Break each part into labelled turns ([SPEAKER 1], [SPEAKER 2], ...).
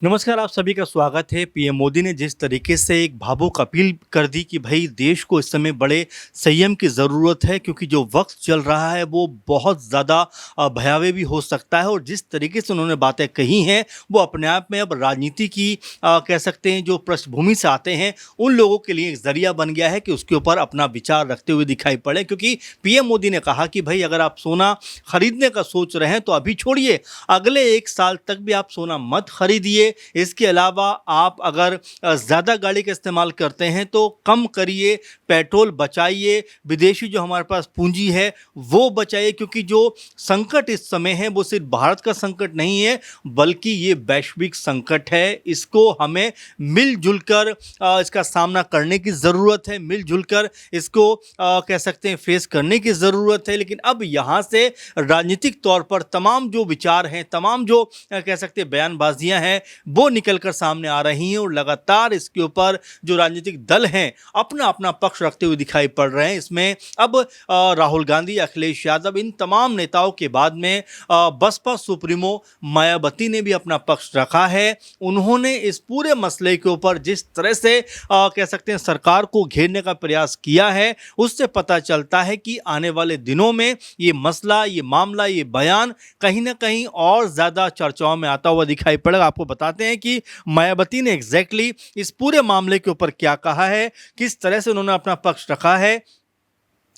[SPEAKER 1] नमस्कार, आप सभी का स्वागत है। पीएम मोदी ने जिस तरीके से एक भावुक अपील कर दी कि भाई देश को इस समय बड़े संयम की ज़रूरत है, क्योंकि जो वक्त चल रहा है वो बहुत ज़्यादा भयावह भी हो सकता है। और जिस तरीके से उन्होंने बातें कही हैं वो अपने आप में अब राजनीति की कह सकते हैं जो पृष्ठभूमि से आते हैं उन लोगों के लिए एक ज़रिया बन गया है कि उसके ऊपर अपना विचार रखते हुए दिखाई पड़े। क्योंकि पीएम मोदी ने कहा कि भाई अगर आप सोना खरीदने का सोच रहे हैं तो अभी छोड़िए, अगले 1 साल तक भी आप सोना मत खरीदिए। इसके अलावा आप अगर ज़्यादा गाड़ी का इस्तेमाल करते हैं तो कम करिए, पेट्रोल बचाइए, विदेशी जो हमारे पास पूंजी है वो बचाइए। क्योंकि जो संकट इस समय है वो सिर्फ भारत का संकट नहीं है, बल्कि ये वैश्विक संकट है। इसको हमें मिलजुल कर इसका सामना करने की ज़रूरत है, मिलजुल कर इसको कह सकते हैं फेस करने की ज़रूरत है। लेकिन अब यहाँ से राजनीतिक तौर पर तमाम जो विचार हैं, तमाम जो कह सकते हैं बयानबाजियाँ हैं वो निकल कर सामने आ रही हैं। और लगातार इसके ऊपर जो राजनीतिक दल हैं अपना अपना पक्ष रखते हुए दिखाई पड़ रहे हैं। इसमें अब राहुल गांधी, अखिलेश यादव, इन तमाम नेताओं के बाद में बसपा सुप्रीमो मायावती ने भी अपना पक्ष रखा है। उन्होंने इस पूरे मसले के ऊपर जिस तरह से कह सकते हैं सरकार को घेरने का प्रयास किया है, उससे पता चलता है कि आने वाले दिनों में ये मसला, ये मामला, ये बयान कहीं ना कहीं और ज़्यादा चर्चाओं में आता हुआ दिखाई पड़ेगा। आपको बताते हैं कि मायावती ने एग्जैक्टली इस पूरे मामले के ऊपर क्या कहा है, किस तरह से उन्होंने अपना पक्ष रखा है।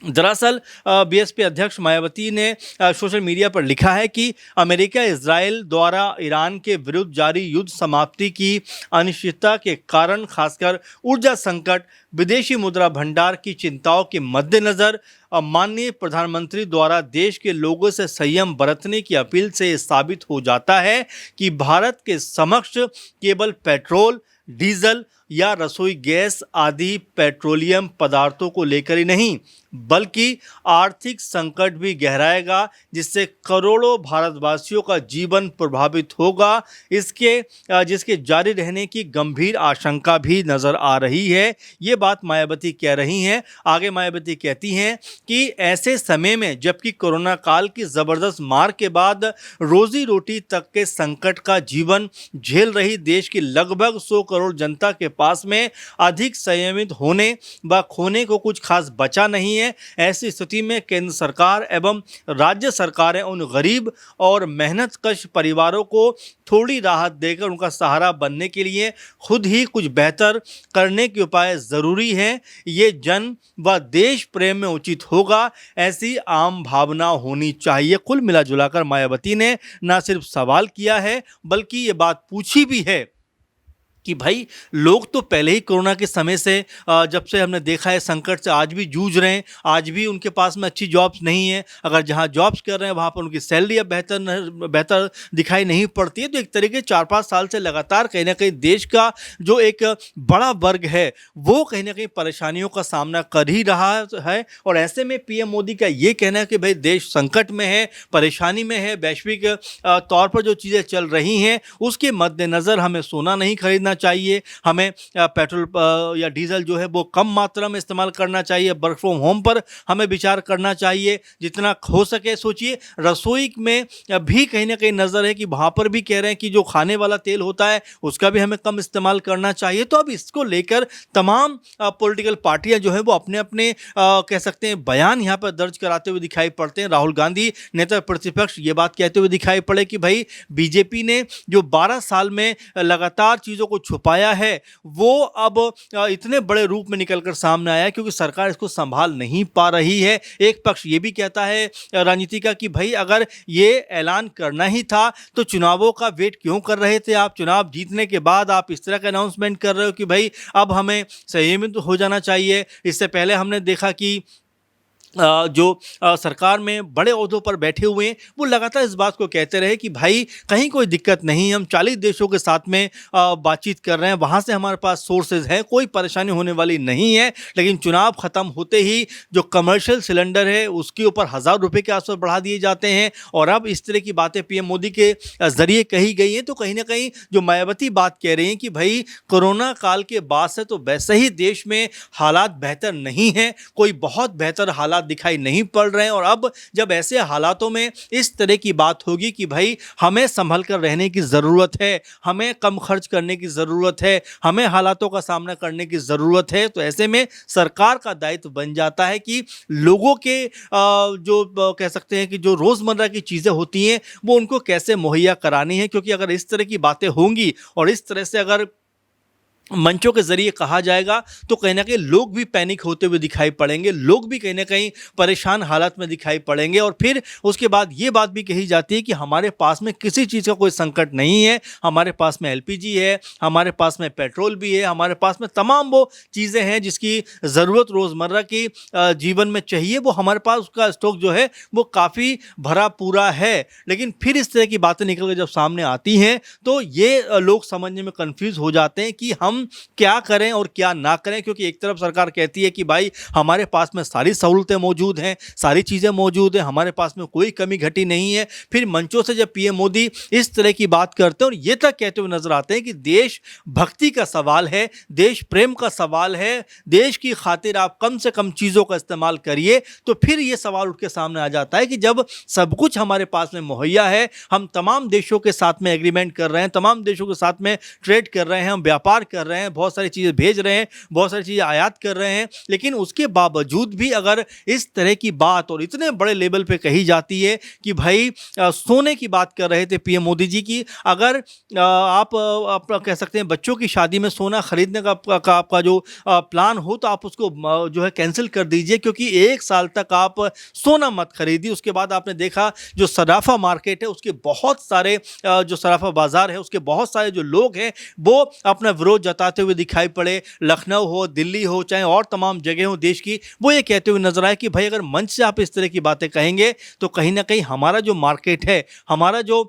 [SPEAKER 1] दरअसल बीएसपी अध्यक्ष मायावती ने सोशल मीडिया पर लिखा है कि अमेरिका इजराइल द्वारा ईरान के विरुद्ध जारी युद्ध समाप्ति की अनिश्चितता के कारण, खासकर ऊर्जा संकट, विदेशी मुद्रा भंडार की चिंताओं के मद्देनज़र माननीय प्रधानमंत्री द्वारा देश के लोगों से संयम बरतने की अपील से ये साबित हो जाता है कि भारत के समक्ष केवल पेट्रोल, डीजल या रसोई गैस आदि पेट्रोलियम पदार्थों को लेकर ही नहीं, बल्कि आर्थिक संकट भी गहराएगा, जिससे करोड़ों भारतवासियों का जीवन प्रभावित होगा। जिसके जारी रहने की गंभीर आशंका भी नज़र आ रही है। ये बात मायावती कह रही हैं। आगे मायावती कहती हैं कि ऐसे समय में जबकि कोरोना काल की ज़बरदस्त मार के बाद रोजी रोटी तक के संकट का जीवन झेल रही देश की लगभग 100 करोड़ जनता के पास में अधिक संयमित होने व खोने को कुछ खास बचा नहीं है। ऐसी स्थिति में केंद्र सरकार एवं राज्य सरकारें उन गरीब और मेहनतकश परिवारों को थोड़ी राहत देकर उनका सहारा बनने के लिए खुद ही कुछ बेहतर करने के उपाय ज़रूरी हैं। ये जन व देश प्रेम में उचित होगा, ऐसी आम भावना होनी चाहिए। कुल मिला जुलाकर मायावती ने न सिर्फ सवाल किया है बल्कि ये बात पूछी भी है कि भाई लोग तो पहले ही कोरोना के समय से जब से हमने देखा है संकट से आज भी जूझ रहे हैं। आज भी उनके पास में अच्छी जॉब्स नहीं है। अगर जहां जॉब्स कर रहे हैं वहां पर उनकी सैलरी अब बेहतर दिखाई नहीं पड़ती है। तो एक तरीके 4-5 साल से लगातार कहीं ना कहीं देश का जो एक बड़ा वर्ग है वो कहीं ना कहीं परेशानियों का सामना कर ही रहा है। और ऐसे में पीएम मोदी का ये कहना है कि भाई देश संकट में है, परेशानी में है, वैश्विक तौर पर जो चीज़ें चल रही हैं उसके मद्देनज़र हमें सोना नहीं खरीदना चाहिए, हमें पेट्रोल या डीजल जो है वो कम मात्रा में इस्तेमाल करना चाहिए, वर्क फ्रॉम होम पर हमें विचार करना चाहिए जितना हो सके। सोचिए रसोई में भी कहीं ना कहीं नज़र है कि वहाँ पर भी कह रहे हैं कि जो खाने वाला तेल होता है उसका भी हमें कम इस्तेमाल करना चाहिए। तो अब इसको लेकर तमाम पॉलिटिकल पार्टियां जो है वो अपने अपने कह सकते हैं बयान यहाँ पर दर्ज कराते हुए दिखाई पड़ते हैं। राहुल गांधी नेता प्रतिपक्ष ये बात कहते हुए दिखाई पड़े कि भाई बीजेपी ने जो 12 साल में लगातार चीज़ों को छुपाया है वो अब इतने बड़े रूप में निकलकर सामने आया है क्योंकि सरकार इसको संभाल नहीं पा रही है। एक पक्ष ये भी कहता है राजनीति का कि भाई अगर ये ऐलान करना ही था तो चुनावों का वेट क्यों कर रहे थे आप? चुनाव जीतने के बाद आप इस तरह का अनाउंसमेंट कर रहे हो कि भाई अब हमें संयमित हो जाना चाहिए। इससे पहले हमने देखा कि जो सरकार में बड़े ओहदों पर बैठे हुए हैं वो लगातार इस बात को कहते रहे कि भाई कहीं कोई दिक्कत नहीं, हम 40 देशों के साथ में बातचीत कर रहे हैं, वहाँ से हमारे पास सोर्सेज हैं, कोई परेशानी होने वाली नहीं है। लेकिन चुनाव ख़त्म होते ही जो कमर्शियल सिलेंडर है उसके ऊपर 1000 रुपये के आसपास बढ़ा दिए जाते हैं। और अब इस तरह की बातें पीएम मोदी के ज़रिए कही गई हैं। तो कहीं ना कहीं जो मायावती बात कह रही हैं कि भाई कोरोना काल के बाद से तो वैसे ही देश में हालात बेहतर नहीं हैं, कोई बहुत बेहतर हालात हालात दिखाई नहीं पड़ रहे हैं। और अब जब ऐसे हालातों में इस तरह की बात होगी कि भाई हमें संभल कर रहने की ज़रूरत है, हमें कम खर्च करने की ज़रूरत है, हमें हालातों का सामना करने की ज़रूरत है, तो ऐसे में सरकार का दायित्व बन जाता है कि लोगों के जो कह सकते हैं कि जो रोज़मर्रा की चीज़ें होती हैं वो उनको कैसे मुहैया करानी है। क्योंकि अगर इस तरह की बातें होंगी और इस तरह से अगर मंचों के ज़रिए कहा जाएगा तो कहीं न कहीं लोग भी पैनिक होते हुए दिखाई पड़ेंगे, लोग भी कहीं न कहीं परेशान हालत में दिखाई पड़ेंगे। और फिर उसके बाद ये बात भी कही जाती है कि हमारे पास में किसी चीज़ का कोई संकट नहीं है, हमारे पास में एलपीजी है, हमारे पास में पेट्रोल भी है, हमारे पास में तमाम वो चीज़ें हैं जिसकी ज़रूरत रोज़मर्रा की जीवन में चाहिए, वो हमारे पास उसका स्टॉक जो है वो काफ़ी भरा पूरा है। लेकिन फिर इस तरह की बातें निकल कर जब सामने आती हैं तो ये लोग समझने में कन्फ्यूज़ हो जाते हैं कि हम क्या करें और क्या ना करें। क्योंकि एक तरफ सरकार कहती है कि भाई हमारे पास में सारी सहूलतें मौजूद हैं, सारी चीज़ें मौजूद हैं, हमारे पास में कोई कमी घटी नहीं है। फिर मंचों से जब पीएम मोदी इस तरह की बात करते हैं और ये तक कहते हुए नजर आते हैं कि देश भक्ति का सवाल है, देश प्रेम का सवाल है, देश की खातिर आप कम से कम चीज़ों का इस्तेमाल करिए, तो फिर ये सवाल उठ के सामने आ जाता है कि जब सब कुछ हमारे पास में मुहैया है, हम तमाम देशों के साथ में एग्रीमेंट कर रहे हैं, तमाम देशों के साथ में ट्रेड कर रहे हैं, हम व्यापार कर रहे हैं, बहुत सारी चीज़ें भेज रहे हैं, बहुत सारी चीज़ें आयात कर रहे हैं, लेकिन उसके बावजूद भी अगर इस तरह की बात और इतने बड़े लेवल पे कही जाती है कि भाई सोने की बात कर रहे थे पीएम मोदी जी की, अगर आप कह सकते हैं बच्चों की शादी में सोना खरीदने का आपका जो प्लान हो तो आप उसको जो है कैंसिल कर दीजिए, क्योंकि एक साल तक आप सोना मत खरीदिए। उसके बाद आपने देखा जो सराफा मार्केट है उसके बहुत सारे जो सराफा बाजार है उसके बहुत सारे जो लोग हैं वो अपना विरोध जताते हुए दिखाई पड़े। लखनऊ हो, दिल्ली हो, चाहे और तमाम जगह हो देश की, वो ये कहते हुए नजर आए कि भाई अगर मंच से आप इस तरह की बातें कहेंगे तो कहीं ना कहीं हमारा जो मार्केट है, हमारा जो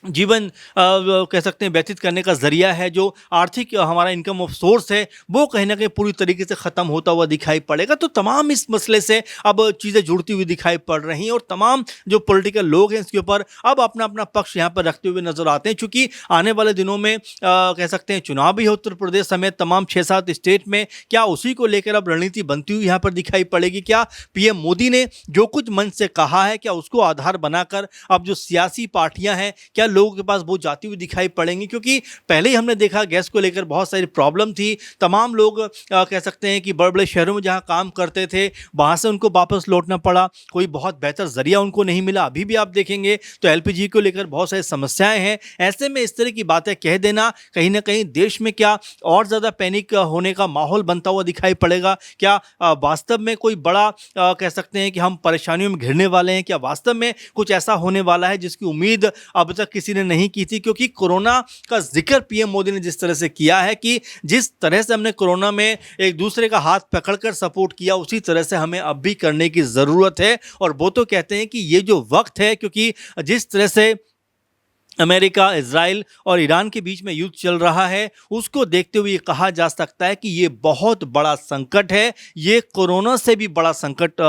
[SPEAKER 1] जीवन कह सकते हैं व्यतीत करने का ज़रिया है, जो आर्थिक हमारा इनकम ऑफ सोर्स है, वो कहीं ना कहीं पूरी तरीके से ख़त्म होता हुआ दिखाई पड़ेगा। तो तमाम इस मसले से अब चीज़ें जुड़ती हुई दिखाई पड़ रही हैं और तमाम जो पॉलिटिकल लोग हैं इसके ऊपर अब अपना अपना पक्ष यहाँ पर रखते हुए नज़र आते हैं। चूँकि आने वाले दिनों में कह सकते हैं चुनाव भी है उत्तर प्रदेश समेत तमाम 6-7 स्टेट में, क्या उसी को लेकर अब रणनीति बनती हुई यहाँ पर दिखाई पड़ेगी? क्या पीएम मोदी ने जो कुछ मंच से कहा है क्या उसको आधार बनाकर अब जो सियासी पार्टियां हैं क्या लोगों के पास वो जाती हुई दिखाई पड़ेंगी? क्योंकि पहले ही हमने देखा गैस को लेकर बहुत सारी प्रॉब्लम थी, तमाम लोग कह सकते हैं कि बड़े बड़े शहरों में जहां काम करते थे वहां से उनको वापस लौटना पड़ा, कोई बहुत बेहतर जरिया उनको नहीं मिला। अभी भी आप देखेंगे तो एलपीजी को लेकर बहुत सारी समस्याएं हैं। ऐसे में इस तरह की बातें कह देना कहीं ना कहीं देश में क्या और ज़्यादा पैनिक होने का माहौल बनता हुआ दिखाई पड़ेगा? क्या वास्तव में कोई बड़ा कह सकते हैं कि हम परेशानियों में घिरने वाले हैं? क्या वास्तव में कुछ ऐसा होने वाला है जिसकी उम्मीद अब तक किसी ने नहीं की थी? क्योंकि कोरोना का जिक्र पीएम मोदी ने जिस तरह से किया है कि जिस तरह से हमने कोरोना में एक दूसरे का हाथ पकड़कर सपोर्ट किया उसी तरह से हमें अब भी करने की ज़रूरत है। और वो तो कहते हैं कि ये जो वक्त है, क्योंकि जिस तरह से अमेरिका, इजराइल और ईरान के बीच में युद्ध चल रहा है उसको देखते हुए कहा जा सकता है कि ये बहुत बड़ा संकट है, ये कोरोना से भी बड़ा संकट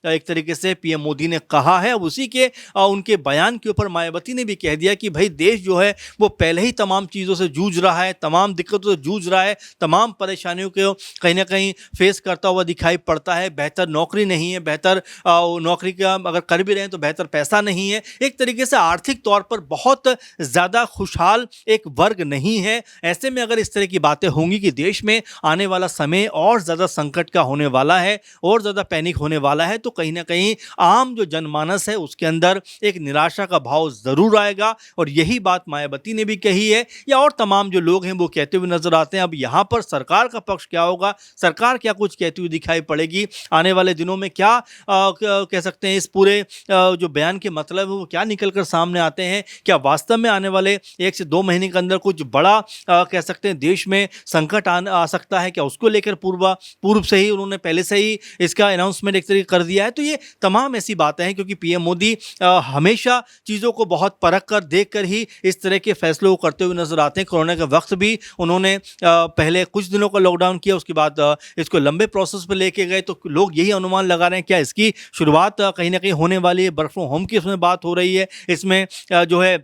[SPEAKER 1] एक तरीके से पीएम मोदी ने कहा है। अब उसी के उनके बयान के ऊपर मायावती ने भी कह दिया कि भाई देश जो है वो पहले ही तमाम चीज़ों से जूझ रहा है, तमाम दिक्कतों से जूझ रहा है, तमाम परेशानियों को कहीं ना कहीं फेस करता हुआ दिखाई पड़ता है। बेहतर नौकरी नहीं है, बेहतर नौकरी का अगर कर भी रहे हैं तो बेहतर पैसा नहीं है, एक तरीके से आर्थिक तौर पर बहुत ज़्यादा खुशहाल एक वर्ग नहीं है। ऐसे में अगर इस तरह की बातें होंगी कि देश में आने वाला समय और ज़्यादा संकट का होने वाला है और ज़्यादा पैनिक होने वाला है, तो कहीं ना कहीं आम जो जनमानस है उसके अंदर एक निराशा का भाव ज़रूर आएगा। और यही बात मायावती ने भी कही है या और तमाम जो लोग हैं वो कहते हुए नजर आते हैं। अब यहाँ पर सरकार का पक्ष क्या होगा, सरकार क्या कुछ कहती हुई दिखाई पड़ेगी आने वाले दिनों में, क्या कह सकते हैं इस पूरे जो बयान के मतलब है वो क्या निकल कर सामने आते हैं? क्या वास्तव में आने वाले 1 से 2 महीने के अंदर कुछ बड़ा कह सकते हैं देश में संकट आ सकता है? क्या उसको लेकर पूर्व से ही उन्होंने पहले से ही इसका अनाउंसमेंट एक तरीके कर दिया है? तो ये तमाम ऐसी बातें हैं क्योंकि पीएम मोदी हमेशा चीज़ों को बहुत परख कर देख कर ही इस तरह के फैसलों को करते हुए नजर आते हैं। कोरोना के वक्त भी उन्होंने पहले कुछ दिनों का लॉकडाउन किया, उसके बाद इसको लंबे प्रोसेस पर लेके गए, तो लोग यही अनुमान लगा रहे हैं क्या इसकी शुरुआत कहीं ना कहीं होने वाली है। वर्क फ्रॉम होम की इसमें बात हो रही है, इसमें जो है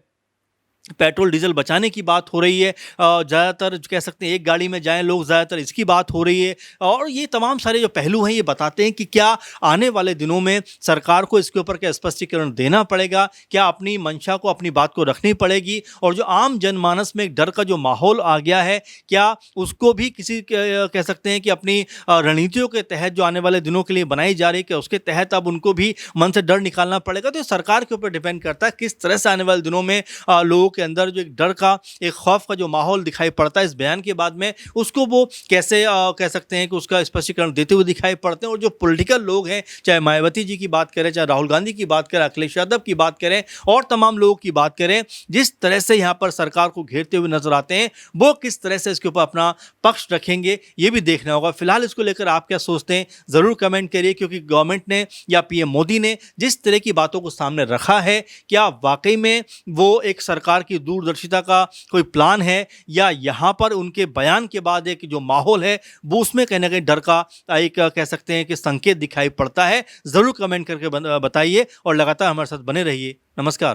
[SPEAKER 1] पेट्रोल डीजल बचाने की बात हो रही है, ज़्यादातर कह सकते हैं एक गाड़ी में जाएं लोग, ज़्यादातर इसकी बात हो रही है। और ये तमाम सारे जो पहलू हैं ये बताते हैं कि क्या आने वाले दिनों में सरकार को इसके ऊपर क्या स्पष्टीकरण देना पड़ेगा, क्या अपनी मंशा को, अपनी बात को रखनी पड़ेगी, और जो आम जनमानस में एक डर का जो माहौल आ गया है, क्या उसको भी किसी कह सकते हैं कि अपनी रणनीतियों के तहत जो आने वाले दिनों के लिए बनाई जा रही है, क्या उसके तहत अब उनको भी मन से डर निकालना पड़ेगा। तो ये सरकार के ऊपर डिपेंड करता है किस तरह से आने वाले दिनों में लोगों के अंदर जो एक डर का, एक खौफ का जो माहौल दिखाई पड़ता है इस बयान के बाद में, उसको वो कैसे कह सकते हैं कि उसका स्पष्टीकरण देते हुए दिखाई पड़ते हैं। और जो पॉलिटिकल लोग हैं, चाहे मायावती जी की बात करें, चाहे राहुल गांधी की बात करें, अखिलेश यादव की बात करें, और तमाम लोगों की बात करें, जिस तरह से यहाँ पर सरकार को घेरते हुए नजर आते हैं, वो किस तरह से इसके ऊपर अपना पक्ष रखेंगे ये भी देखना होगा। फिलहाल इसको लेकर आप क्या सोचते हैं जरूर कमेंट करिए, क्योंकि गवर्नमेंट ने या पीएम मोदी ने जिस तरह की बातों को सामने रखा है, क्या वाकई में वो एक सरकार की दूरदर्शिता का कोई प्लान है, या यहाँ पर उनके बयान के बाद एक जो माहौल है वो उसमें कहीं ना कहीं डर का एक कह सकते हैं कि संकेत दिखाई पड़ता है। ज़रूर कमेंट करके बताइए और लगातार हमारे साथ बने रहिए। नमस्कार।